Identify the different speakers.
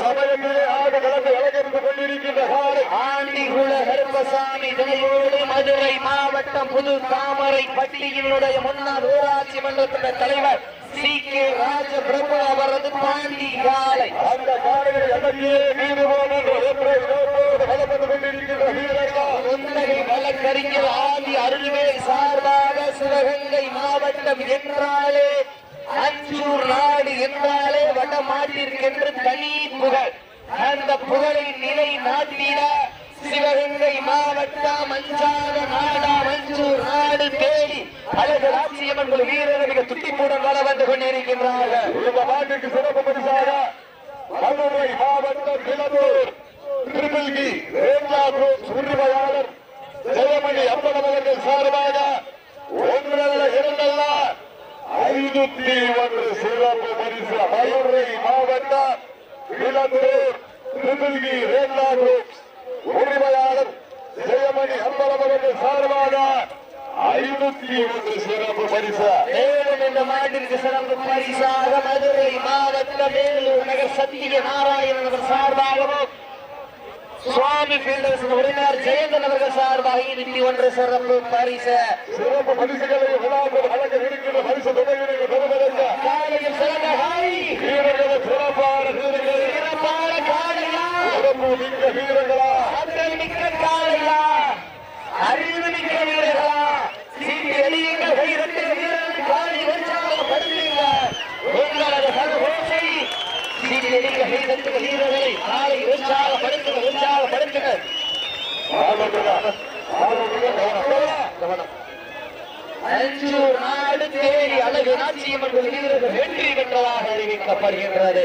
Speaker 1: சமயத்திலே ஆடு கலந்து அலங்கரித்து கொண்டிருக்கின்ற காலை
Speaker 2: ஆண்டிகுள கருப்பசாமி துணையோடு மதுரை மாவட்டம் புது தாமரை பட்டியினுடைய முன்னாள் ஊராட்சி மன்றத்தின் தலைவர் சி கே ராஜபிரபு அவரது பாண்டி காலை.
Speaker 1: அந்த காலையை அடக்கியே மீது கொண்டிருக்கின்ற
Speaker 2: முன்னகை வழக்கறிஞர் ஆதி அருள்வேல் சார்பாக சிவகங்கை மாவட்டம் என்றாலே அஞ்சூர் நாடு என்றாலே வடமாட்டிற்கென்று தனி புகழ். அந்த புகழை நிலை நாட்டிட சிவகங்கை மாவட்டம் அஞ்சாத நாடா மஞ்சூர் நாடு தேடி அழகு ராட்சியம்மன் வீரர்கள் மிக துட்டிப்புடன் வள வந்து கொண்டிருக்கின்றார்கள்.
Speaker 1: இந்த நாட்டுக்கு சிறப்பு பரிசாக மதுரை மாவட்டம் கிளம்பூர் திருமல்கி ரேஞ்சா குரூப் உரிமையாளர் ஜெயமணி அம்பலம் அவர்கள் சார்பாக ஒன்றல்ல இரண்டல்ல 501 சிறப்பு பரிசு மதுரை மாவட்டம் கிளம்பூர் திருமல்கி ரேஞ்சா குரூப் உரிமையாளர் ஜெயமணி அம்பலம் அவர்கள் சார்பாக 501 சிறப்பு பரிசு.
Speaker 2: மேலும் இந்த மாட்டிற்கு சிறப்பு பரிசாக மதுரை மாவட்டம் வேலூர் நகர் சத்திய நாராயணன் அவர் சார்பாகவும் சுவாமி பீல்டர்ஸ் உரிமையாளர் ஜெயந்தன் அவர்கள் சார்பாக 21 சிறப்பு பரிசு.
Speaker 1: சிறப்பு பரிசுகளை வழங்க இருக்கிற பரிசு தொகையினை பெறுவதற்கு
Speaker 2: காலையில் சிறந்த காலை
Speaker 1: வீரர்கள் சிறப்பான வீரர்கள்
Speaker 2: சிறப்பான காலையா
Speaker 1: சிறப்பு மிக்க வீரர்களா
Speaker 2: ஆற்றல் மிக்க காலையா அறிவு மிக்க வீரர்களா சீட்டி எளியுங்கள் கைரட்டு வீரர்கள் காலை உற்சாகப்படுத்துங்க உங்களது கருவோசை சீட்டி எளியுங்கள் கைரட்டு வீரர்களை காலை உற்சாகப்படுத்துங்க உற்சாகப்படுத்துங்க. அஞ்சூர் நாடு தேடி அழகு நாச்சியம்மன் வீரர்கள் வெற்றி பெற்றதாக அறிவிக்கப்படுகின்றது.